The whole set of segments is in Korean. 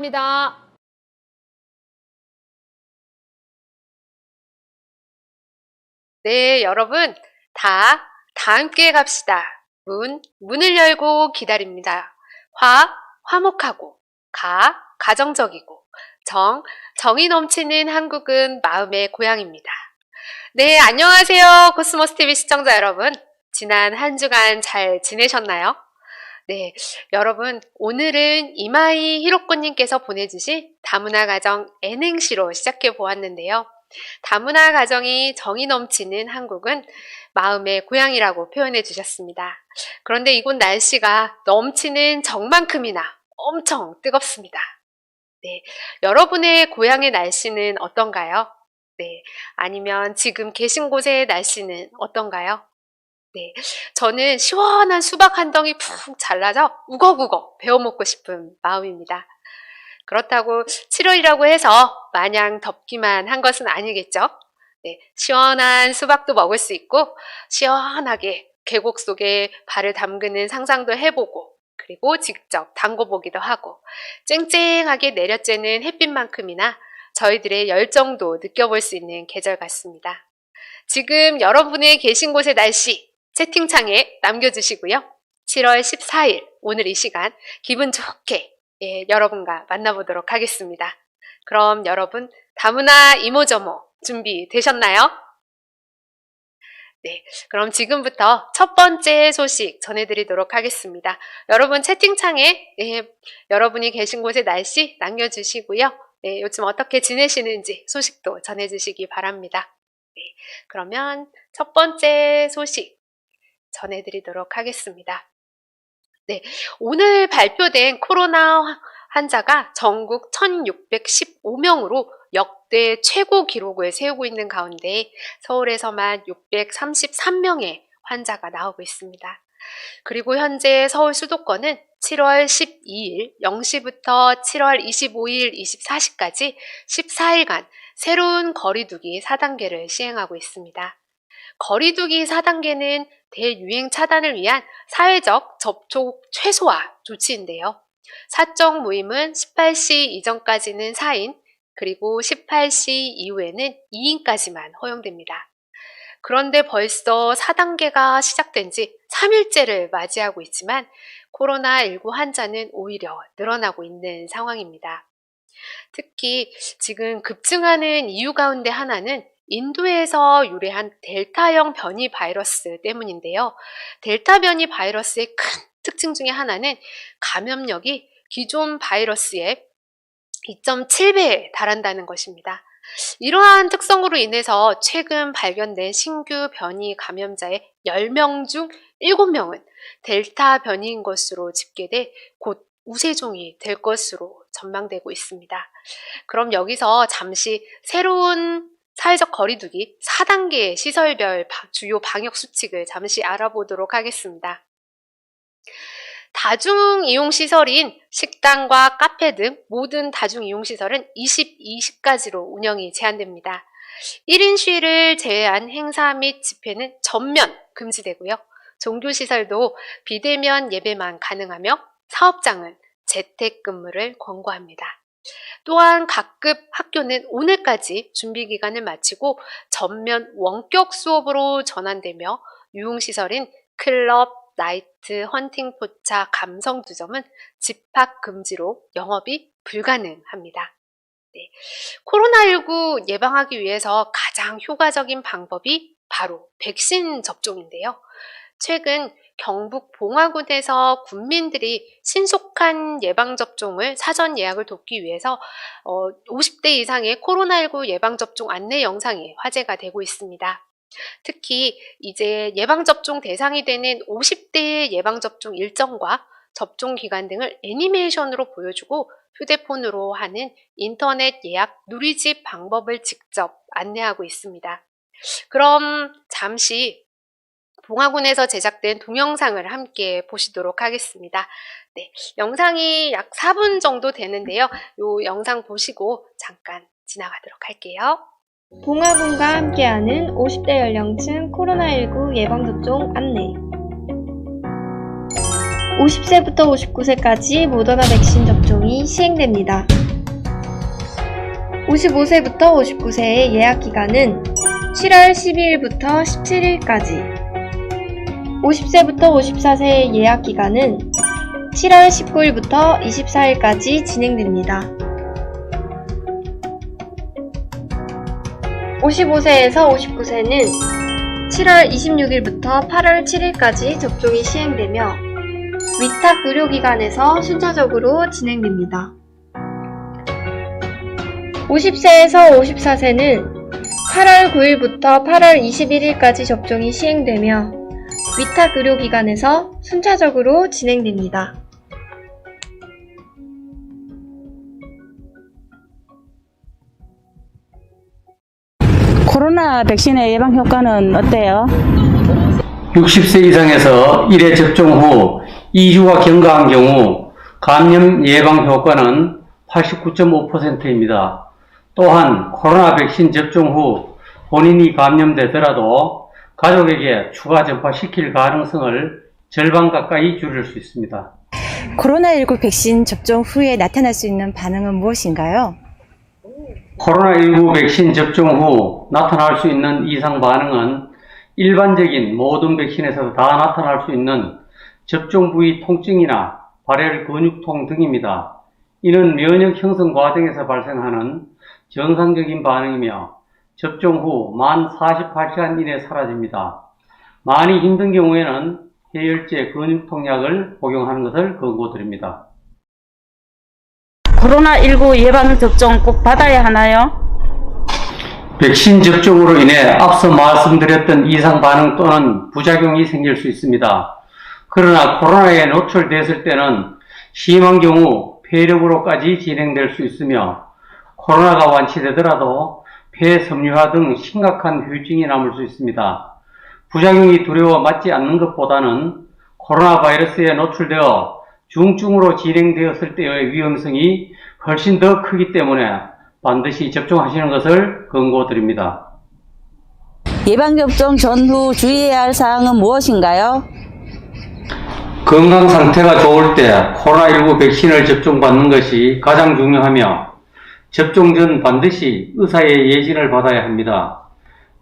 입니다. 네, 여러분, 다 함께 갑시다. 문을 열고 기다립니다. 화목하고, 가정적이고, 정이 넘치는 한국은 마음의 고향입니다. 네, 안녕하세요. 코스모스 TV 시청자 여러분. 지난 한 주간 잘 지내셨나요? 네, 여러분, 오늘은 이마이 히로코님께서 보내주신 다문화 가정 N행시로 시작해 보았는데요. 다문화 가정이 정이 넘치는 한국은 마음의 고향이라고 표현해 주셨습니다. 그런데 이곳 날씨가 넘치는 정만큼이나 엄청 뜨겁습니다. 네, 여러분의 고향의 날씨는 어떤가요? 네, 아니면 지금 계신 곳의 날씨는 어떤가요? 네, 저는 시원한 수박 한 덩이 푹 잘라서 우걱우걱 베어 먹고 싶은 마음입니다. 그렇다고 7월이라고 해서 마냥 덥기만 한 것은 아니겠죠? 네, 시원한 수박도 먹을 수 있고 시원하게 계곡 속에 발을 담그는 상상도 해보고 그리고 직접 담궈보기도 하고 쨍쨍하게 내려쬐는 햇빛만큼이나 저희들의 열정도 느껴볼 수 있는 계절 같습니다. 지금 여러분의 계신 곳의 날씨 채팅창에 남겨주시고요. 7월 14일 오늘 이 시간 기분 좋게 여러분과 만나보도록 하겠습니다. 그럼 여러분 다문화 이모저모 준비되셨나요? 네, 그럼 지금부터 첫 번째 소식 전해드리도록 하겠습니다. 여러분 채팅창에 여러분이 계신 곳의 날씨 남겨주시고요. 네, 요즘 어떻게 지내시는지 소식도 전해주시기 바랍니다. 네, 그러면 첫 번째 소식 전해드리도록 하겠습니다. 네, 오늘 발표된 코로나 환자가 전국 1615명으로 역대 최고 기록을 세우고 있는 가운데 서울에서만 633명의 환자가 나오고 있습니다. 그리고 현재 서울 수도권은 7월 12일 0시부터 7월 25일 24시까지 14일간 새로운 거리두기 4단계를 시행하고 있습니다. 거리두기 4단계는 대유행 차단을 위한 사회적 접촉 최소화 조치인데요. 사적 모임은 18시 이전까지는 4인, 그리고 18시 이후에는 2인까지만 허용됩니다. 그런데 벌써 4단계가 시작된 지 3일째를 맞이하고 있지만 코로나19 환자는 오히려 늘어나고 있는 상황입니다. 특히 지금 급증하는 이유 가운데 하나는 인도에서 유래한 델타형 변이 바이러스 때문인데요. 델타 변이 바이러스의 큰 특징 중에 하나는 감염력이 기존 바이러스의 2.7배에 달한다는 것입니다. 이러한 특성으로 인해서 최근 발견된 신규 변이 감염자의 10명 중 7명은 델타 변이인 것으로 집계돼 곧 우세종이 될 것으로 전망되고 있습니다. 그럼 여기서 잠시 새로운 사회적 거리두기 4단계 시설별 주요 방역 수칙을 잠시 알아보도록 하겠습니다. 다중이용시설인 식당과 카페 등 모든 다중이용시설은 22시까지로 운영이 제한됩니다. 1인 시위를 제외한 행사 및 집회는 전면 금지되고요. 종교시설도 비대면 예배만 가능하며 사업장은 재택근무를 권고합니다. 또한 각급 학교는 오늘까지 준비기간을 마치고 전면 원격 수업으로 전환되며 유흥시설인 클럽, 나이트, 헌팅 포차, 감성주점은 집합 금지로 영업이 불가능합니다. 네. 코로나19 예방하기 위해서 가장 효과적인 방법이 바로 백신 접종인데요. 최근 경북 봉화군에서 군민들이 신속한 예방접종을 사전 예약을 돕기 위해서 50대 이상의 코로나19 예방접종 안내 영상이 화제가 되고 있습니다. 특히 이제 예방접종 대상이 되는 50대의 예방접종 일정과 접종 기간 등을 애니메이션으로 보여주고 휴대폰으로 하는 인터넷 예약 누리집 방법을 직접 안내하고 있습니다. 그럼 잠시 봉화군에서 제작된 동영상을 함께 보시도록 하겠습니다. 네, 영상이 약 4분 정도 되는데요. 이 영상 보시고 잠깐 지나가도록 할게요. 봉화군과 함께하는 50대 연령층 코로나19 예방접종 안내. 50세부터 59세까지 모더나 백신 접종이 시행됩니다. 55세부터 59세의 예약 기간은 7월 12일부터 17일까지, 50세부터 54세의 예약 기간은 7월 19일부터 24일까지 진행됩니다. 55세에서 59세는 7월 26일부터 8월 7일까지 접종이 시행되며 위탁 의료기관에서 순차적으로 진행됩니다. 50세에서 54세는 8월 9일부터 8월 21일까지 접종이 시행되며 위탁 의료기관에서 순차적으로 진행됩니다. 코로나 백신의 예방 효과는 어때요? 60세 이상에서 1회 접종 후 2주가 경과한 경우 감염 예방 효과는 89.5%입니다. 또한 코로나 백신 접종 후 본인이 감염되더라도 가족에게 추가 전파시킬 가능성을 절반 가까이 줄일 수 있습니다. 코로나19 백신 접종 후에 나타날 수 있는 반응은 무엇인가요? 코로나19 백신 접종 후 나타날 수 있는 이상 반응은 일반적인 모든 백신에서 다 나타날 수 있는 접종 부위 통증이나 발열 근육통 등입니다. 이는 면역 형성 과정에서 발생하는 정상적인 반응이며 접종 후 만 48시간 이내 사라집니다. 많이 힘든 경우에는 해열제 근육통약을 복용하는 것을 권고드립니다. 코로나19 예방 접종 꼭 받아야 하나요? 백신 접종으로 인해 앞서 말씀드렸던 이상 반응 또는 부작용이 생길 수 있습니다. 그러나 코로나에 노출됐을 때는 심한 경우 폐렴으로까지 진행될 수 있으며 코로나가 완치되더라도 폐섬유화 등 심각한 후유증이 남을 수 있습니다. 부작용이 두려워 맞지 않는 것보다는 코로나 바이러스에 노출되어 중증으로 진행되었을 때의 위험성이 훨씬 더 크기 때문에 반드시 접종하시는 것을 권고드립니다. 예방접종 전후 주의해야 할 사항은 무엇인가요? 건강 상태가 좋을 때 코로나19 백신을 접종받는 것이 가장 중요하며 접종 전 반드시 의사의 예진을 받아야 합니다.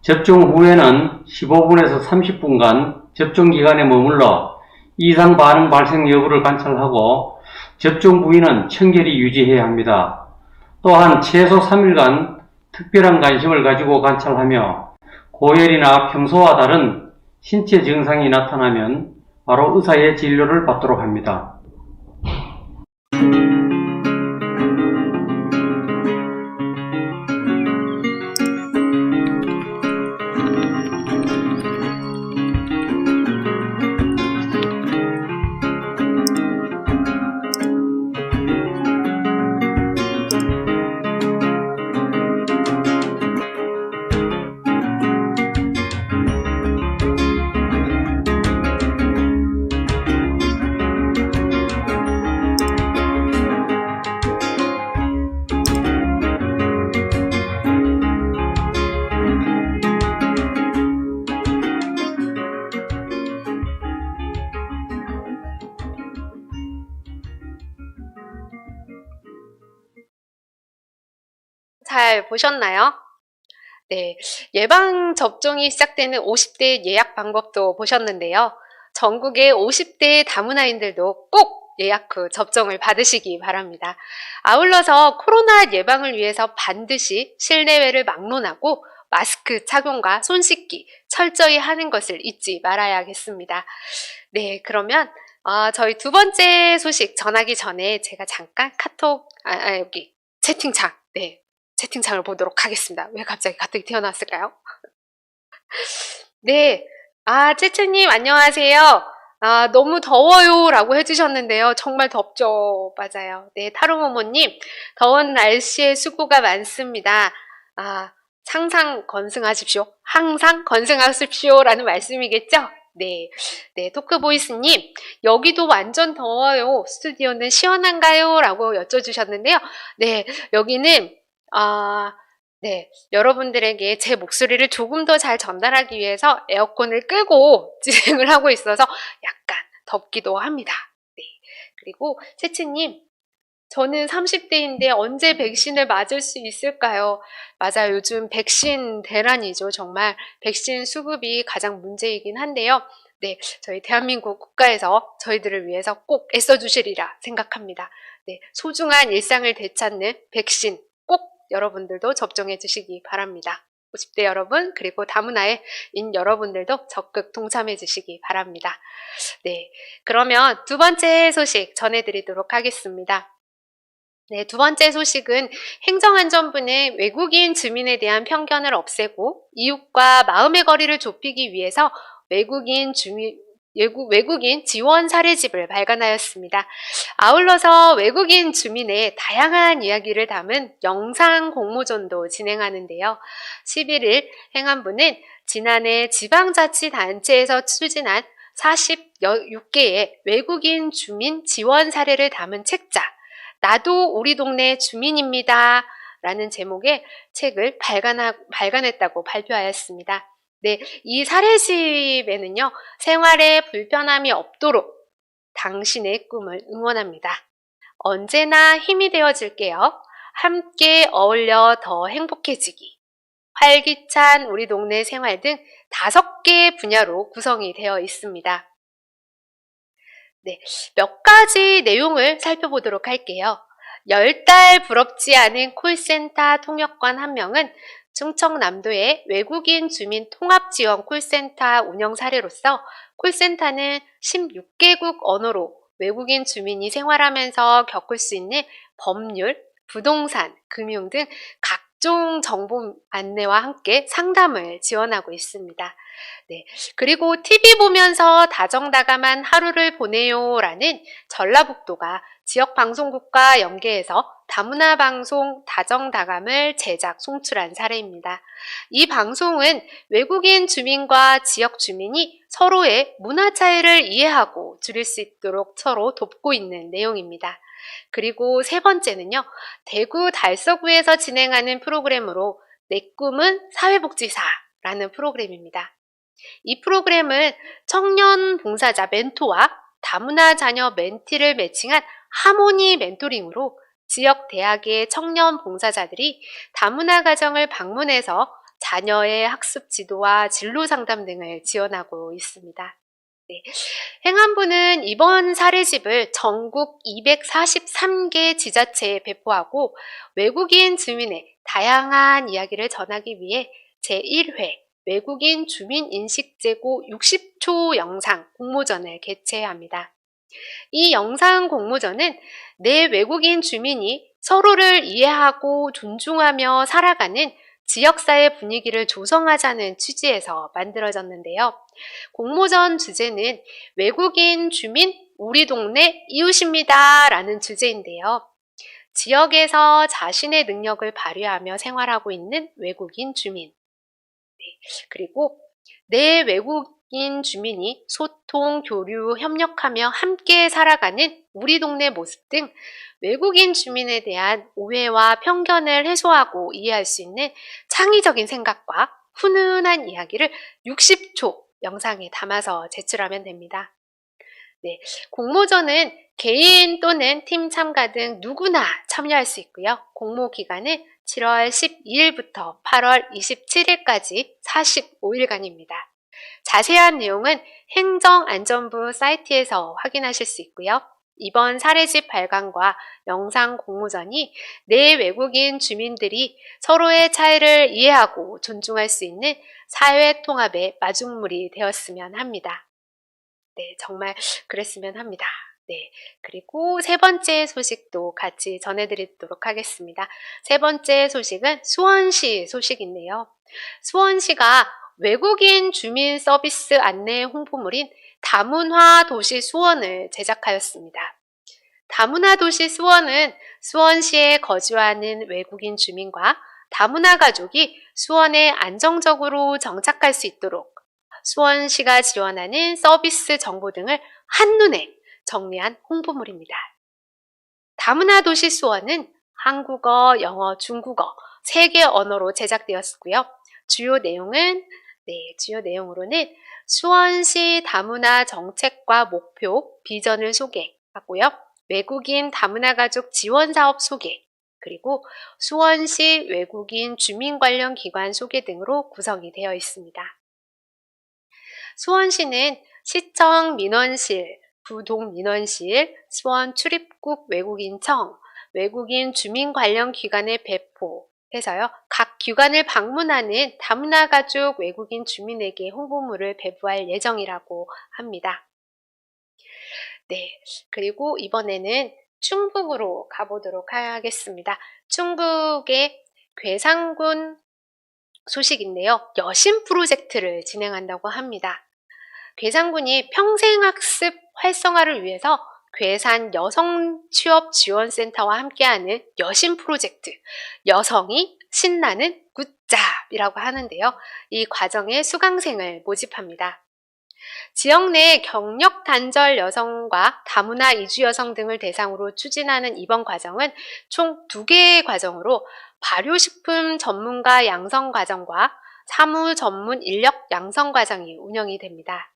접종 후에는 15분에서 30분간 접종 기간에 머물러 이상 반응 발생 여부를 관찰하고 접종 부위는 청결히 유지해야 합니다. 또한 최소 3일간 특별한 관심을 가지고 관찰하며 고열이나 평소와 다른 신체 증상이 나타나면 바로 의사의 진료를 받도록 합니다. 잘 보셨나요? 네, 예방접종이 시작되는 50대 예약 방법도 보셨는데요. 전국의 50대 다문화인들도 꼭 예약 후 접종을 받으시기 바랍니다. 아울러서 코로나 예방을 위해서 반드시 실내외를 막론하고 마스크 착용과 손 씻기 철저히 하는 것을 잊지 말아야겠습니다. 네, 그러면 저희 두 번째 소식 전하기 전에 제가 잠깐 여기 채팅창, 채팅창을 보도록 하겠습니다. 왜 갑자기 튀어나왔을까요? 네, 쯔쯔님 안녕하세요. 너무 더워요 라고 해주셨는데요. 정말 덥죠. 맞아요. 네, 타로모모님 더운 날씨에 수고가 많습니다. 항상 건승하십시오. 항상 건승하십시오 라는 말씀이겠죠? 네, 토크보이스님 여기도 완전 더워요. 스튜디오는 시원한가요? 라고 여쭤주셨는데요. 네, 여기는 여러분들에게 제 목소리를 조금 더 잘 전달하기 위해서 에어컨을 끄고 진행을 하고 있어서 약간 덥기도 합니다. 그리고 채채님, 저는 30대인데 언제 백신을 맞을 수 있을까요? 맞아요. 요즘 백신 대란이죠. 정말 백신 수급이 가장 문제이긴 한데요. 네, 저희 대한민국 국가에서 저희들을 위해서 꼭 애써주시리라 생각합니다. 네, 소중한 일상을 되찾는 백신 꼭 여러분들도 접종해 주시기 바랍니다. 50대 여러분, 그리고 다문화인 여러분들도 적극 동참해 주시기 바랍니다. 네, 그러면 두 번째 소식 전해드리도록 하겠습니다. 네, 두 번째 소식은 행정안전부는 외국인 주민에 대한 편견을 없애고 이웃과 마음의 거리를 좁히기 위해서 외국인 지원 사례집을 발간하였습니다. 아울러서 외국인 주민의 다양한 이야기를 담은 영상 공모전도 진행하는데요. 11일 행안부는 지난해 지방자치단체에서 추진한 46개의 외국인 주민 지원 사례를 담은 책자 나도 우리 동네 주민입니다 라는 제목의 책을 발간했다고 발표하였습니다. 네, 이 사례집에는요, 생활에 불편함이 없도록 당신의 꿈을 응원합니다. 언제나 힘이 되어줄게요. 함께 어울려 더 행복해지기. 활기찬 우리 동네 생활 등 5개 분야로 구성이 되어 있습니다. 네, 몇 가지 내용을 살펴보도록 할게요. 10달 부럽지 않은 콜센터 통역관 1명은 충청남도의 외국인 주민 통합지원 콜센터 운영 사례로서 콜센터는 16개국 언어로 외국인 주민이 생활하면서 겪을 수 있는 법률, 부동산, 금융 등 각종 정보 안내와 함께 상담을 지원하고 있습니다. 네, 그리고 TV 보면서 다정다감한 하루를 보내요라는 전라북도가 지역방송국과 연계해서 다문화 방송 다정다감을 제작 송출한 사례입니다. 이 방송은 외국인 주민과 지역 주민이 서로의 문화 차이를 이해하고 줄일 수 있도록 서로 돕고 있는 내용입니다. 그리고 세 번째는요, 대구 달서구에서 진행하는 프로그램으로 내 꿈은 사회복지사라는 프로그램입니다. 이 프로그램은 청년 봉사자 멘토와 다문화 자녀 멘티를 매칭한 하모니 멘토링으로 지역 대학의 청년 봉사자들이 다문화 가정을 방문해서 자녀의 학습 지도와 진로 상담 등을 지원하고 있습니다. 네. 행안부는 이번 사례집을 전국 243개 지자체에 배포하고 외국인 주민의 다양한 이야기를 전하기 위해 제1회 외국인 주민 인식 제고 60초 영상 공모전을 개최합니다. 이 영상 공모전은 내 외국인 주민이 서로를 이해하고 존중하며 살아가는 지역사회 분위기를 조성하자는 취지에서 만들어졌는데요. 공모전 주제는 외국인 주민 우리 동네 이웃입니다 라는 주제인데요. 지역에서 자신의 능력을 발휘하며 생활하고 있는 외국인 주민, 그리고 내 외국인 주민이 소통, 교류, 협력하며 함께 살아가는 우리 동네 모습 등 외국인 주민에 대한 오해와 편견을 해소하고 이해할 수 있는 창의적인 생각과 훈훈한 이야기를 60초 영상에 담아서 제출하면 됩니다. 네, 공모전은 개인 또는 팀 참가 등 누구나 참여할 수 있고요. 공모 기간은 7월 12일부터 8월 27일까지 45일간입니다. 자세한 내용은 행정안전부 사이트에서 확인하실 수 있고요. 이번 사례집 발간과 영상 공모전이 내 외국인 주민들이 서로의 차이를 이해하고 존중할 수 있는 사회 통합의 마중물이 되었으면 합니다. 네, 정말 그랬으면 합니다. 네, 그리고 세 번째 소식도 같이 전해드리도록 하겠습니다. 세 번째 소식은 수원시 소식인데요. 수원시가 외국인 주민 서비스 안내 홍보물인 다문화 도시 수원을 제작하였습니다. 다문화 도시 수원은 수원시에 거주하는 외국인 주민과 다문화 가족이 수원에 안정적으로 정착할 수 있도록 수원시가 지원하는 서비스 정보 등을 한눈에 정리한 홍보물입니다. 다문화 도시 수원은 한국어, 영어, 중국어 3개 언어로 제작되었고요. 주요 내용으로는 수원시 다문화 정책과 목표, 비전을 소개하고요. 외국인 다문화 가족 지원 사업 소개, 그리고 수원시 외국인 주민 관련 기관 소개 등으로 구성이 되어 있습니다. 수원시는 시청 민원실, 부동민원실, 수원 출입국 외국인청, 외국인 주민 관련 기관의 배포해서요. 각 기관을 방문하는 다문화 가족 외국인 주민에게 홍보물을 배부할 예정이라고 합니다. 네, 그리고 이번에는 충북으로 가보도록 하겠습니다. 충북의 괴산군 소식인데요. 여신 프로젝트를 진행한다고 합니다. 괴산군이 평생학습 활성화를 위해서 괴산 여성취업지원센터와 함께하는 여신 프로젝트, 여성이 신나는 굿잡이라고 하는데요. 이 과정에 수강생을 모집합니다. 지역 내 경력 단절 여성과 다문화 이주 여성 등을 대상으로 추진하는 이번 과정은 총 2개의 과정으로 발효식품 전문가 양성 과정과 사무 전문 인력 양성 과정이 운영이 됩니다.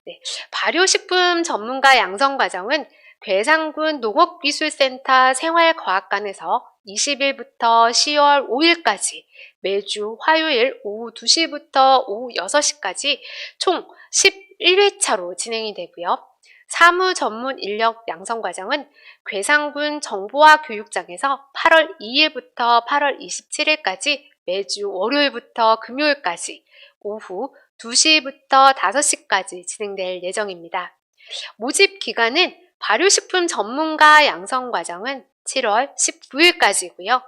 네, 발효식품 전문가 양성 과정은 괴산군 농업기술센터 생활과학관에서 20일부터 10월 5일까지 매주 화요일 오후 2시부터 오후 6시까지 총 11회차로 진행이 되고요. 사무 전문 인력 양성 과정은 괴산군 정보화 교육장에서 8월 2일부터 8월 27일까지 매주 월요일부터 금요일까지 오후 2시부터 5시까지 진행될 예정입니다. 모집 기간은 발효식품 전문가 양성 과정은 7월 19일까지고요.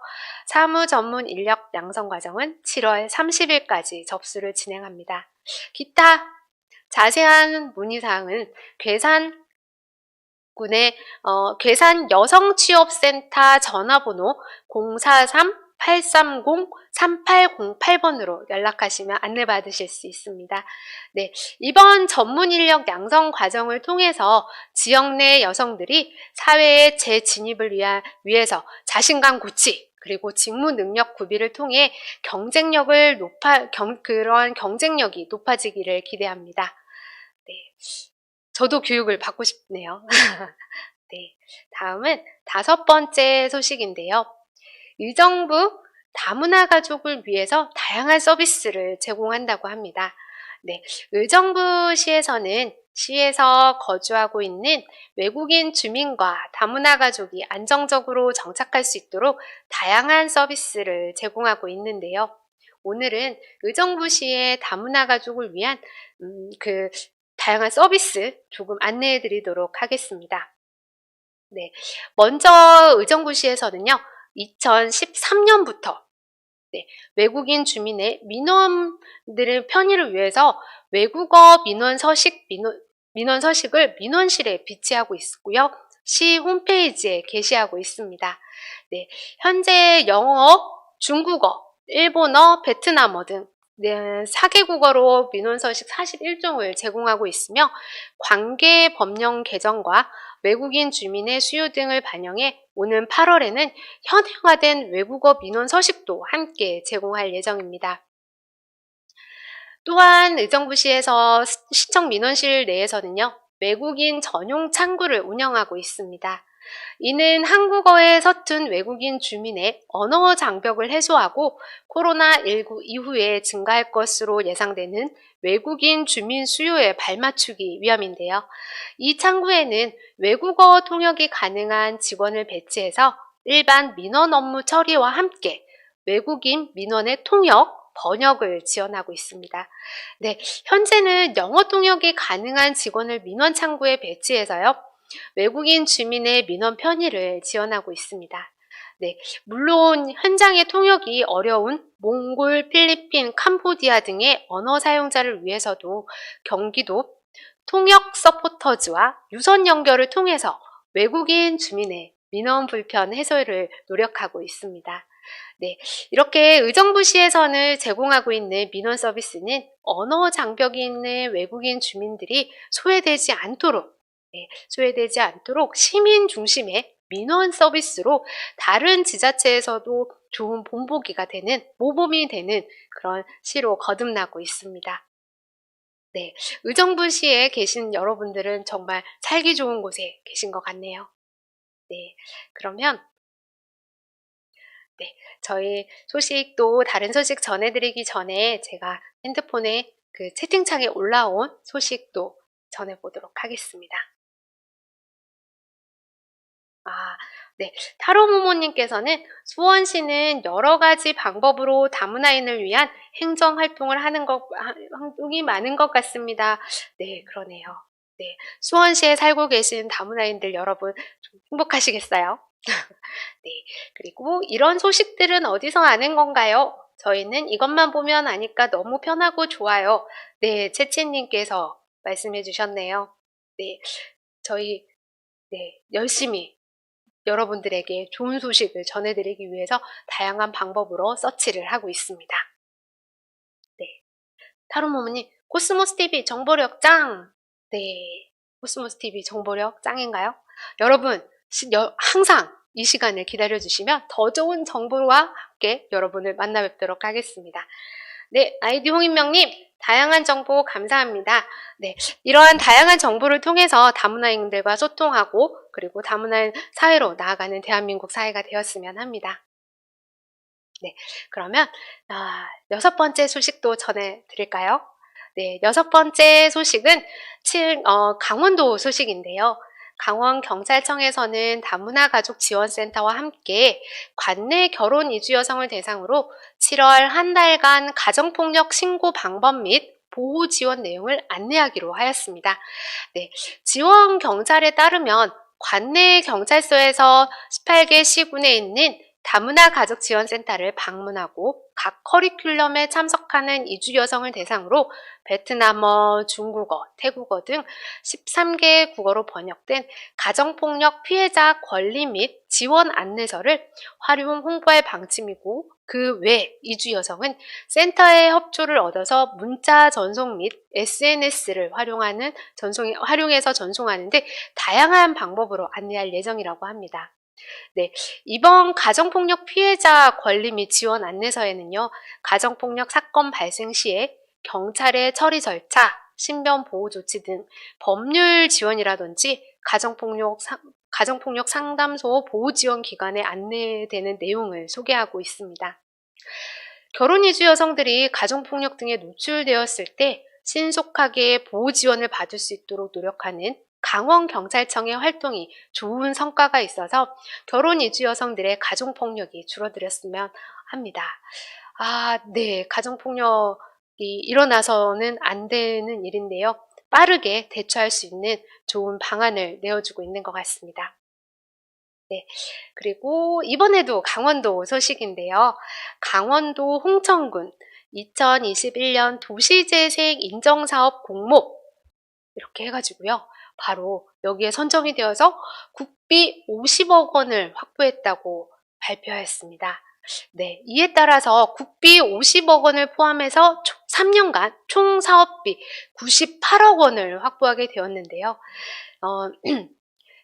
사무 전문 인력 양성 과정은 7월 30일까지 접수를 진행합니다. 기타 자세한 문의사항은 괴산군의 괴산 여성취업센터 전화번호 043-830-3808번으로 연락하시면 안내받으실 수 있습니다. 네, 이번 전문 인력 양성 과정을 통해서 지역 내 여성들이 사회의 재진입을 위해서 자신감 고치, 그리고 직무 능력 구비를 통해 그런 경쟁력이 높아지기를 기대합니다. 네, 저도 교육을 받고 싶네요. 네, 다음은 5번째 소식인데요. 의정부 다문화 가족을 위해서 다양한 서비스를 제공한다고 합니다. 네, 의정부시에서는 시에서 거주하고 있는 외국인 주민과 다문화 가족이 안정적으로 정착할 수 있도록 다양한 서비스를 제공하고 있는데요. 오늘은 의정부시의 다문화 가족을 위한 다양한 서비스 조금 안내해 드리도록 하겠습니다. 네, 먼저 의정부시에서는요, 2013년부터 외국인 주민의 민원들의 편의를 위해서 외국어 민원서식을 민원실에 비치하고 있고요. 시 홈페이지에 게시하고 있습니다. 네, 현재 영어, 중국어, 일본어, 베트남어 등 4개국어로 민원서식 41종을 제공하고 있으며 관계 법령 개정과 외국인 주민의 수요 등을 반영해 오는 8월에는 현행화된 외국어 민원 서식도 함께 제공할 예정입니다. 또한 의정부시에서 시청 민원실 내에서는요, 외국인 전용 창구를 운영하고 있습니다. 이는 한국어에 서툰 외국인 주민의 언어 장벽을 해소하고 코로나19 이후에 증가할 것으로 예상되는 외국인 주민 수요에 발맞추기 위함인데요. 이 창구에는 외국어 통역이 가능한 직원을 배치해서 일반 민원 업무 처리와 함께 외국인 민원의 통역, 번역을 지원하고 있습니다. 네, 현재는 영어 통역이 가능한 직원을 민원 창구에 배치해서요, 외국인 주민의 민원 편의를 지원하고 있습니다. 네, 물론 현장의 통역이 어려운 몽골, 필리핀, 캄보디아 등의 언어 사용자를 위해서도 경기도 통역 서포터즈와 유선 연결을 통해서 외국인 주민의 민원 불편 해소를 노력하고 있습니다. 네, 이렇게 의정부시에서는 제공하고 있는 민원 서비스는 언어 장벽이 있는 외국인 주민들이 소외되지 않도록 시민 중심의 민원 서비스로 다른 지자체에서도 좋은 본보기가 되는, 모범이 되는 그런 시로 거듭나고 있습니다. 네, 의정부시에 계신 여러분들은 정말 살기 좋은 곳에 계신 것 같네요. 네, 그러면 네, 저희 소식도 다른 소식 전해드리기 전에 제가 핸드폰에 그 채팅창에 올라온 소식도 전해보도록 하겠습니다. 네. 타로모모님께서는 수원시는 여러 가지 방법으로 다문화인을 위한 행정 활동이 많은 것 같습니다. 네, 그러네요. 네. 수원시에 살고 계신 다문화인들 여러분 좀 행복하시겠어요? 네. 그리고 이런 소식들은 어디서 아는 건가요? 저희는 이것만 보면 아니까 너무 편하고 좋아요. 네, 채채님께서 말씀해 주셨네요. 네. 저희, 네, 열심히 여러분들에게 좋은 소식을 전해드리기 위해서 다양한 방법으로 서치를 하고 있습니다. 네. 타로모모님, 코스모스 TV 정보력 짱! 네. 코스모스 TV 정보력 짱인가요? 여러분, 항상 이 시간을 기다려주시면 더 좋은 정보와 함께 여러분을 만나 뵙도록 하겠습니다. 네, 아이디 홍인명님, 다양한 정보 감사합니다. 네, 이러한 다양한 정보를 통해서 다문화인들과 소통하고 그리고 다문화 사회로 나아가는 대한민국 사회가 되었으면 합니다. 네, 그러면 6번째 소식도 전해드릴까요? 네, 6번째 소식은 강원도 소식인데요. 강원경찰청에서는 다문화가족지원센터와 함께 관내 결혼 이주 여성을 대상으로 7월 한 달간 가정폭력 신고 방법 및 보호 지원 내용을 안내하기로 하였습니다. 네, 지원 경찰에 따르면 관내 경찰서에서 18개 시군에 있는 다문화 가족지원센터를 방문하고 각 커리큘럼에 참석하는 이주 여성을 대상으로 베트남어, 중국어, 태국어 등 13개 국어로 번역된 가정폭력 피해자 권리 및 지원 안내서를 활용 홍보할 방침이고, 그 외 이주 여성은 센터의 협조를 얻어서 문자 전송 및 SNS를 활용해서 전송하는 등 다양한 방법으로 안내할 예정이라고 합니다. 네, 이번 가정폭력 피해자 권리 및 지원 안내서에는요, 가정폭력 사건 발생 시에 경찰의 처리 절차, 신변 보호 조치 등 법률 지원이라든지 가정폭력 상담소 보호 지원 기관에 안내되는 내용을 소개하고 있습니다. 결혼 이주 여성들이 가정폭력 등에 노출되었을 때 신속하게 보호 지원을 받을 수 있도록 노력하는 강원경찰청의 활동이 좋은 성과가 있어서 결혼 이주 여성들의 가정폭력이 줄어들었으면 합니다. 네. 가정폭력이 일어나서는 안 되는 일인데요. 빠르게 대처할 수 있는 좋은 방안을 내어주고 있는 것 같습니다. 네. 그리고 이번에도 강원도 소식인데요. 강원도 홍천군 2021년 도시재생 인정사업 공모 이렇게 해가지고요. 바로 여기에 선정이 되어서 국비 50억 원을 확보했다고 발표했습니다. 네, 이에 따라서 국비 50억 원을 포함해서 3년간 총 사업비 98억 원을 확보하게 되었는데요.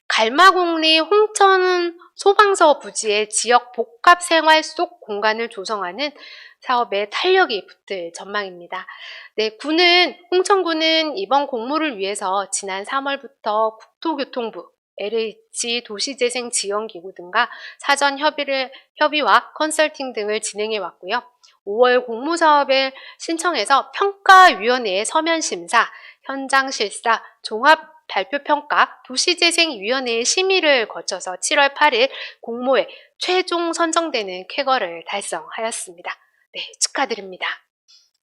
갈마공리 홍천 소방서 부지의 지역 복합 생활 속 공간을 조성하는 사업에 탄력이 붙을 전망입니다. 네, 홍천군은 이번 공모를 위해서 지난 3월부터 국토교통부, LH 도시재생지원기구 등과 사전 협의와 컨설팅 등을 진행해 왔고요. 5월 공모사업을 신청해서 평가위원회의 서면심사, 현장실사, 종합발표평가, 도시재생위원회의 심의를 거쳐서 7월 8일 공모에 최종 선정되는 쾌거를 달성하였습니다. 네, 축하드립니다.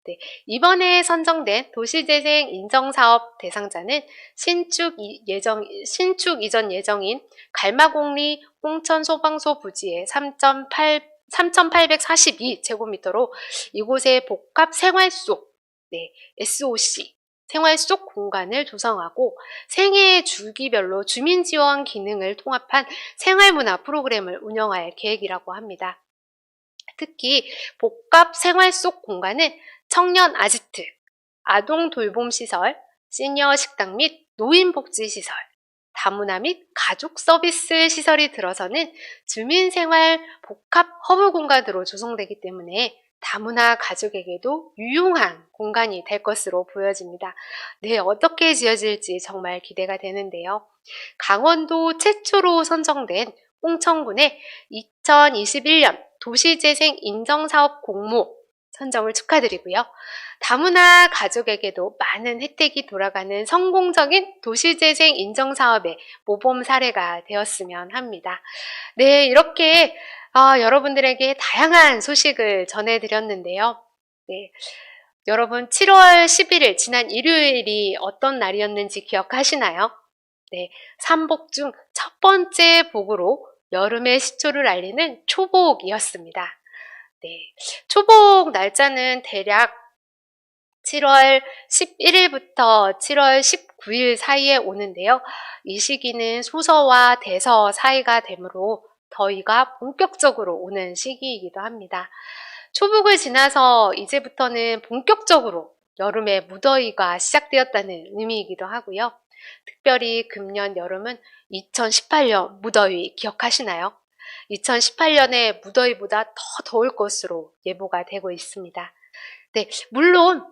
네, 이번에 선정된 도시재생 인정사업 대상자는 신축 이전 예정인 갈마공리 홍천소방서 부지의 3,842제곱미터로 이곳에 복합 생활 속, SOC, 생활 속 공간을 조성하고 생애 주기별로 주민지원 기능을 통합한 생활문화 프로그램을 운영할 계획이라고 합니다. 특히 복합 생활 속 공간은 청년 아지트, 아동 돌봄시설, 시니어 식당 및 노인복지시설, 다문화 및 가족 서비스 시설이 들어서는 주민생활 복합 허브 공간으로 조성되기 때문에 다문화 가족에게도 유용한 공간이 될 것으로 보여집니다. 네, 어떻게 지어질지 정말 기대가 되는데요. 강원도 최초로 선정된 홍천군의 2021년 도시재생 인정사업 공모 선정을 축하드리고요. 다문화 가족에게도 많은 혜택이 돌아가는 성공적인 도시재생 인정사업의 모범 사례가 되었으면 합니다. 네, 이렇게 여러분들에게 다양한 소식을 전해드렸는데요. 네, 여러분 7월 11일 지난 일요일이 어떤 날이었는지 기억하시나요? 네, 삼복 중 첫 번째 복으로 여름의 시초를 알리는 초복이었습니다. 네, 초복 날짜는 대략 7월 11일부터 7월 19일 사이에 오는데요. 이 시기는 소서와 대서 사이가 되므로 더위가 본격적으로 오는 시기이기도 합니다. 초복을 지나서 이제부터는 본격적으로 여름의 무더위가 시작되었다는 의미이기도 하고요. 특별히 금년 여름은 2018년 무더위 기억하시나요? 2018년의 무더위보다 더 더울 것으로 예보가 되고 있습니다. 네, 물론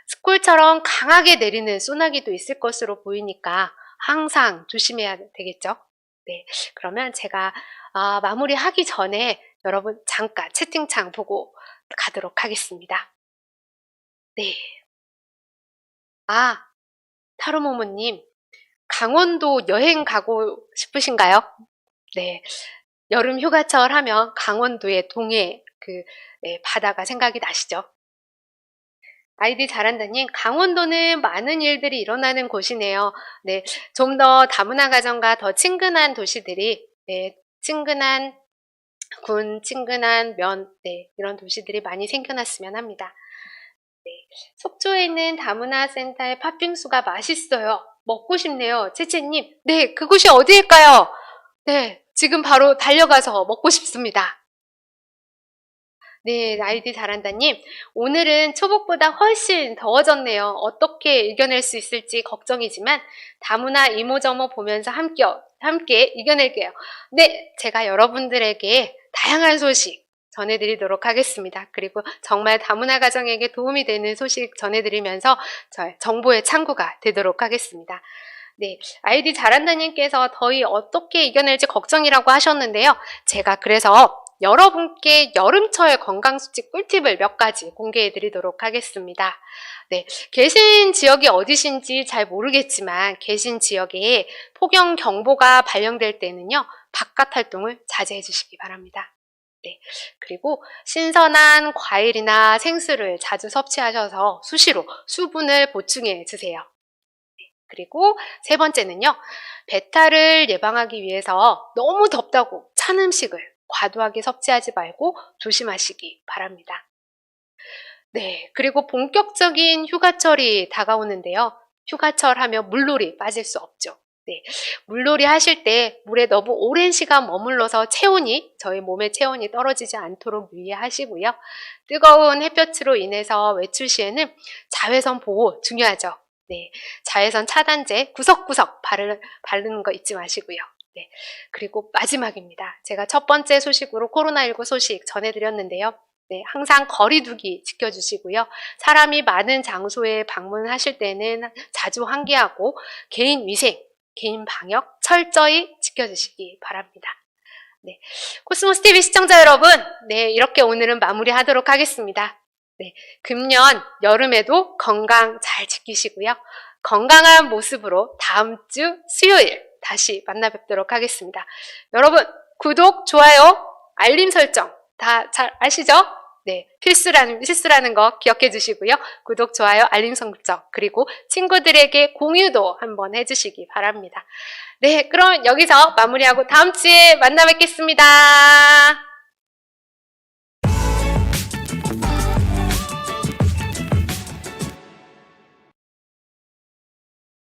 스콜처럼 강하게 내리는 소나기도 있을 것으로 보이니까 항상 조심해야 되겠죠? 네, 그러면 제가 마무리하기 전에 여러분 잠깐 채팅창 보고 가도록 하겠습니다. 네. 타로모모님, 강원도 여행 가고 싶으신가요? 네. 여름 휴가철 하면 강원도의 동해 바다가 생각이 나시죠? 아이디 잘한다님, 강원도는 많은 일들이 일어나는 곳이네요. 네. 좀 더 다문화 가정과 더 친근한 도시들이, 네. 친근한 군, 친근한 면, 네. 이런 도시들이 많이 생겨났으면 합니다. 네. 속초에 있는 다문화 센터의 팥빙수가 맛있어요. 먹고 싶네요. 채채님, 네, 그곳이 어디일까요? 네, 지금 바로 달려가서 먹고 싶습니다. 네, 아이디 잘한다님, 오늘은 초복보다 훨씬 더워졌네요. 어떻게 이겨낼 수 있을지 걱정이지만 다문화 이모저모 보면서 함께 이겨낼게요. 네, 제가 여러분들에게 다양한 소식 전해드리도록 하겠습니다. 그리고 정말 다문화 가정에게 도움이 되는 소식 전해드리면서 정보의 창구가 되도록 하겠습니다. 네, 아이디 잘한다님께서 더위 어떻게 이겨낼지 걱정이라고 하셨는데요. 제가 그래서 여러분께 여름철 건강수칙 꿀팁을 몇 가지 공개해드리도록 하겠습니다. 네, 계신 지역이 어디신지 잘 모르겠지만 계신 지역에 폭염경보가 발령될 때는요. 바깥 활동을 자제해 주시기 바랍니다. 네, 그리고 신선한 과일이나 생수를 자주 섭취하셔서 수시로 수분을 보충해 주세요. 네, 그리고 세 번째는요. 배탈을 예방하기 위해서 너무 덥다고 찬 음식을 과도하게 섭취하지 말고 조심하시기 바랍니다. 네, 그리고 본격적인 휴가철이 다가오는데요. 휴가철 하면 물놀이 빠질 수 없죠. 네, 물놀이 하실 때 물에 너무 오랜 시간 머물러서 저희 몸의 체온이 떨어지지 않도록 유의하시고요. 뜨거운 햇볕으로 인해서 외출 시에는 자외선 보호 중요하죠. 네, 자외선 차단제 구석구석 바르는 거 잊지 마시고요. 네, 그리고 마지막입니다. 제가 첫 번째 소식으로 코로나19 소식 전해드렸는데요. 네, 항상 거리 두기 지켜주시고요. 사람이 많은 장소에 방문하실 때는 자주 환기하고 개인 위생, 개인 방역 철저히 지켜주시기 바랍니다. 네, 코스모스TV 시청자 여러분, 네, 이렇게 오늘은 마무리하도록 하겠습니다. 네, 금년 여름에도 건강 잘 지키시고요. 건강한 모습으로 다음 주 수요일 다시 만나 뵙도록 하겠습니다. 여러분, 구독, 좋아요, 알림 설정 다 잘 아시죠? 네, 필수라는 거 기억해 주시고요. 구독, 좋아요, 알림 설정, 그리고 친구들에게 공유도 한번 해주시기 바랍니다. 네, 그럼 여기서 마무리하고 다음 주에 만나 뵙겠습니다.